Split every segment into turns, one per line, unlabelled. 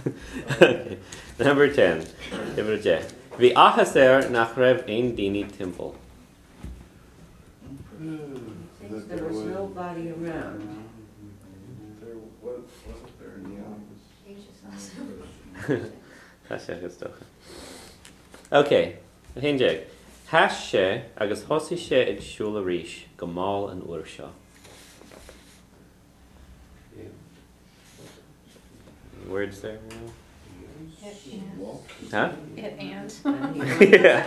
Okay. Number 10. Vi achaser nach rev ein dini temple.
Since there was nobody around.
Wasn't there any
Okay. Hinjeg. Hash she agus hosi she ag shula rish gamal and ursha. Words there? Huh?
It and.
Yeah.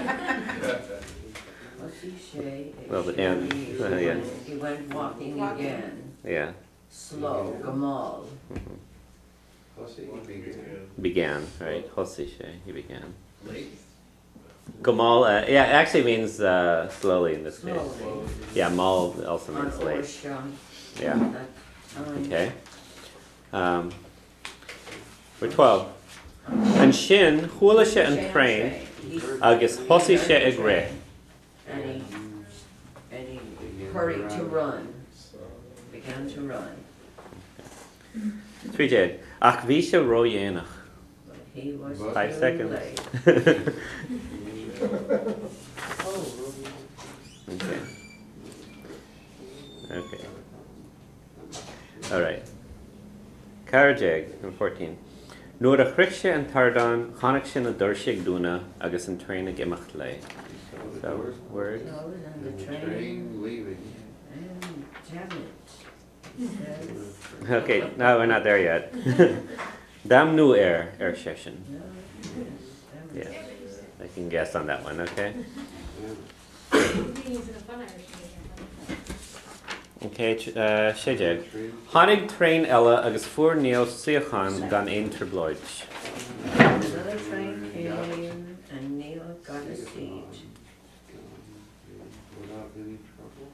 What's he say?
Well, the and. Yeah.
He went walking again.
Yeah.
Slow, Gamal.
Began, right? Hosi she, he began. Gamal, yeah, it actually means slowly in this case.
Slowly.
Yeah, mal also means
On
late.
Orsha.
Yeah. Okay. We're 12. And shin, hula she and train, agus hosi she agre.
And he hurried to run. Began to run.
3 Ach visha ro yenach.
But he was
5
too
seconds.
late. Oh,
Okay. Okay. All right. Karajeg, number 14. Nuair a chricshe an tardan, chanach sin a dorshig duna, agus an train ag imacht lei. So, word?
so and the train
leaving.
and Janet says,
Okay, no, we're not there yet. Dam nu session.
no, yes,
Yeah, I can guess on that one, okay? Okay, Shejeg. Hanig train ella agus fuair neo siachan gan ein tribloid.
Another train came and Neil got a seat.
Without any trouble.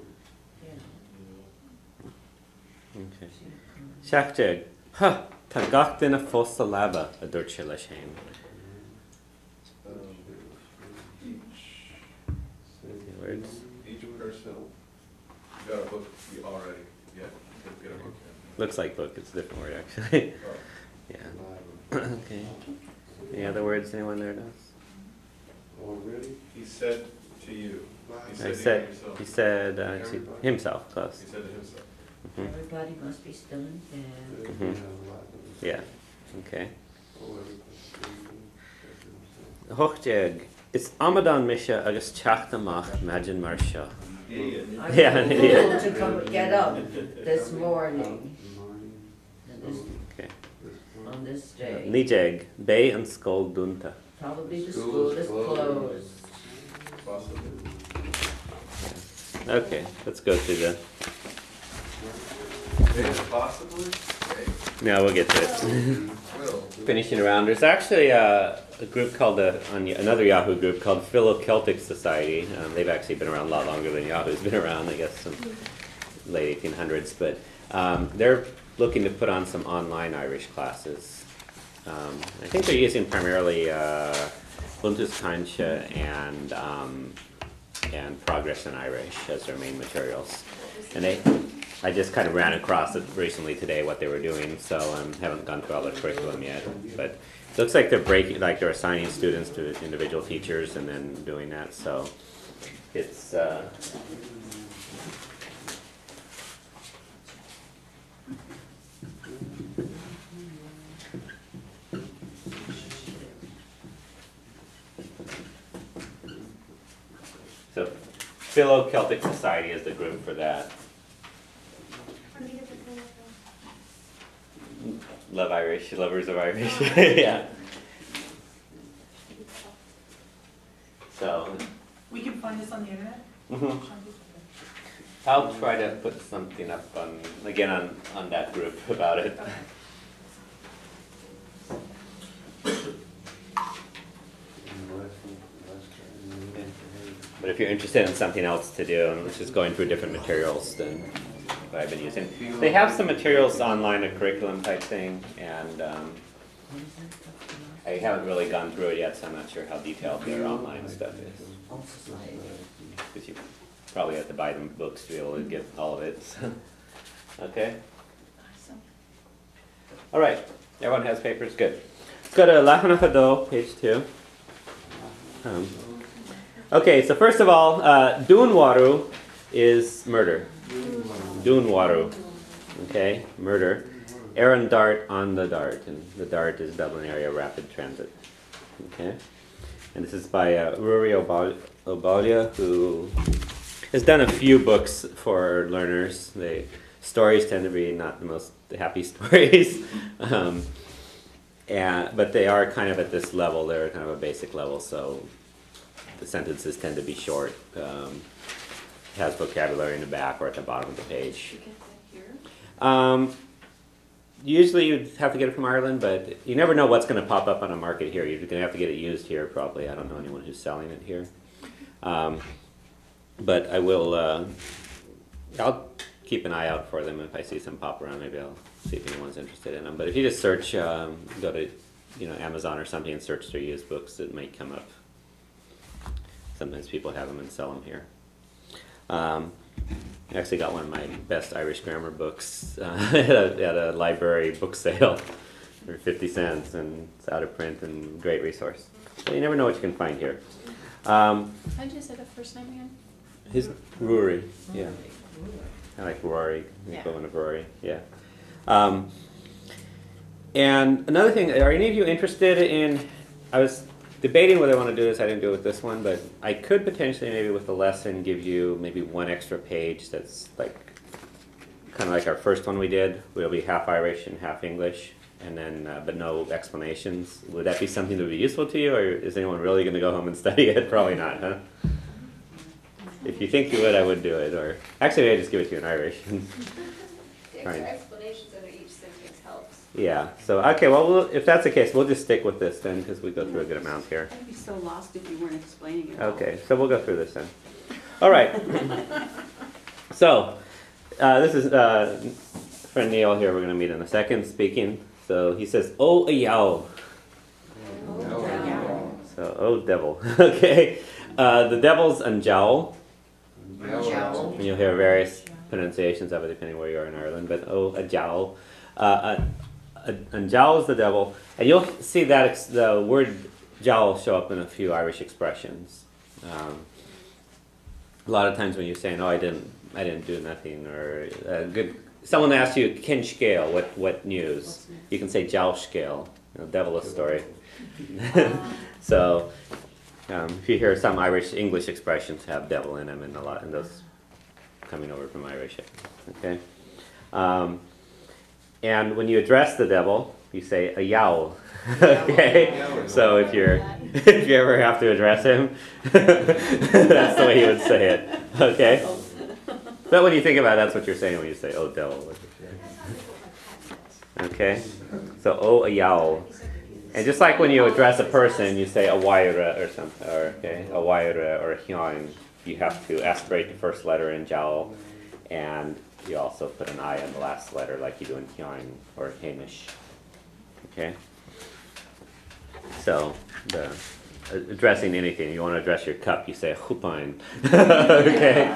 Yeah.
Okay. Shachjeg. Ha! Tá gach dina fós a laba a dúirt sé leis féin. Words?
Each person got a book already. Yeah, get a book.
Looks like book, it's a different word actually.
Oh.
Yeah. Okay. Any other words anyone there knows?
Already? He said to you.
He said himself, close.
He said to himself.
Mhm.
Everybody must be still in bed.
Mhm. Yeah. Okay. Hochjeg. Is Amadan Misha agus teachtamach Majin Marsha.
I
Yeah,
was
yeah.
told to come get up this morning. And this,
Okay.
on this day.
Nijeg. Bay and Skull Dunta.
Probably the school is closed.
Possibly.
Okay, let's go through the.
Possibly?
No, we'll get to it.
Will.
Finishing around. There's actually a group called another Yahoo group called Philo-Celtic Society. They've actually been around a lot longer than Yahoo's been around, I guess, some late 1800s. But they're looking to put on some online Irish classes. I think they're using primarily Buntus Kansha and Progress in Irish as their main materials. And I just kind of ran across it recently today what they were doing, so haven't gone through all the curriculum yet. But it looks like they're assigning students to individual teachers and then doing that. So it's so Philo-Celtic Society is the group for that. Love Irish, lovers of Irish. Yeah. So.
We can find this on the internet?
Mhm. I'll try to put something up on that group about it. But if you're interested in something else to do, which is going through different materials than what I've been using, they have some materials online, a curriculum type thing, and I haven't really gone through it yet, so I'm not sure how detailed their online stuff is. Because you probably have to buy them books to be able to get all of it. So. Okay?
Awesome.
All right. Everyone has papers? Good. go to Lahanakado, page 2. Okay, so first of all, Dúnmharú is murder. Dúnmharú. Okay, murder. Aaron dart on the dart, and the dart is Dublin area rapid transit. Okay, and this is by Rory Obalia, who has done a few books for learners. Stories tend to be not the most happy stories, but they are kind of at this level. They're kind of a basic level, so the sentences tend to be short. Has vocabulary in the back or at the bottom of the page. Usually you'd have to get it from Ireland, but you never know what's going to pop up on a market here. You're going to have to get it used here probably. I don't know anyone who's selling it here. But I will, I'll keep an eye out for them. If I see some pop around, maybe I'll see if anyone's interested in them. But if you just search, go to Amazon or something and search their used books, it might come up. Sometimes people have them and sell them here. I actually got one of my best Irish grammar books at a library book sale for 50 cents, and it's out of print and great resource. So you never know what you can find here.
How did you say the first name again?
His Rory, yeah. I like Rory, the equivalent of Rory, yeah. And another thing, are any of you interested in, I was debating whether I want to do this. I didn't do it with this one, but I could potentially maybe with the lesson give you maybe one extra page that's like kind of like our first one we did. It'll be half Irish and half English, and then but no explanations. Would that be something that would be useful to you, or is anyone really going to go home and study it? Probably not, huh? If you think you would, I would do it. Or actually, I just give it to you in Irish.
The extra explanations under each sentence helps.
Yeah. So okay. Well, if that's the case, we'll just stick with this then, because we go through a good amount here.
I'd be so lost if you weren't explaining it.
Okay. So we'll go through this then. All right. So this is friend Neil here. We're going to meet in a second speaking. So he says, "Oh, a yow." So, oh, devil. Okay. The devil's an jowl.
Jowl.
You'll hear various pronunciations of it depending where you are in Ireland, but oh, a jowl. And jowl is the devil, and you'll see that the word jowl show up in a few Irish expressions. A lot of times when you're saying, "Oh, I didn't do nothing," or someone asks you, "Ken scale, what news?" You can say jowl scale, devilish story. So. If you hear some Irish English expressions have devil in them, and those coming over from Irish, okay. And when you address the devil, you say a yowl, okay. So if you ever have to address him, that's the way you would say it, okay. But when you think about it, that's what you're saying when you say "oh devil." Okay. So oh a yowl. And just like when you address a person, you say a waira or something, or okay, a waira or a hion. You have to aspirate the first letter in jowl, and you also put an I on the last letter, like you do in hion or Hamish. Okay. So addressing anything, you want to address your cup, you say a chupine. Okay.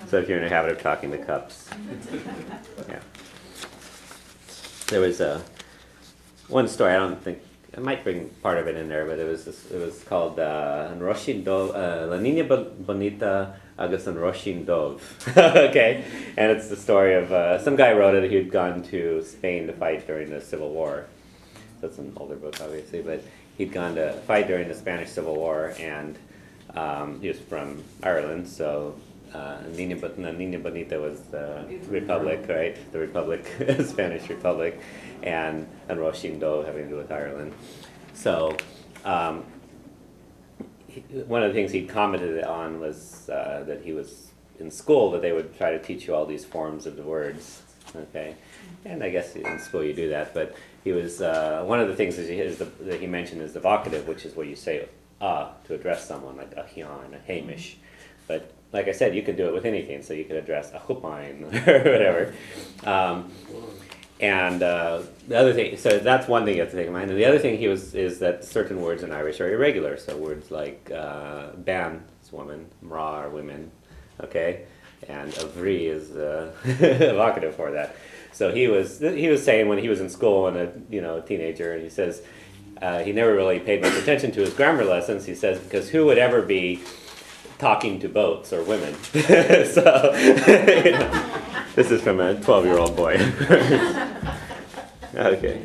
So if you're in the habit of talking to cups, yeah. There was one story. I don't think. I might bring part of it in there, but it was called An Roshin Dov, La Niña Bonita agus An Roshin Dov. Okay, and it's the story of some guy wrote it. He'd gone to Spain to fight during the Civil War. That's an older book, obviously, but he'd gone to fight during the Spanish Civil War, and he was from Ireland, so Niña Bonita was the Republic, right? The Republic, Spanish Republic, and Roshin Dov having to do with Ireland. So one of the things he commented on was that he was in school, that they would try to teach you all these forms of the words, okay? And I guess in school you do that, but he was, one of the things that he mentioned is the vocative, which is where you say to address someone, like a hion, a hamish. But like I said, you could do it with anything, so you could address a chupine or whatever. And the other thing, so that's one thing you have to take in mind. And the other thing is that certain words in Irish are irregular. So words like ban is woman, mra are women, okay, and avri is evocative for that. So he was saying when he was in school and a teenager, and he says he never really paid much attention to his grammar lessons. He says, because who would ever be talking to boats or women? So, you know, this is from a 12-year-old boy. Okay.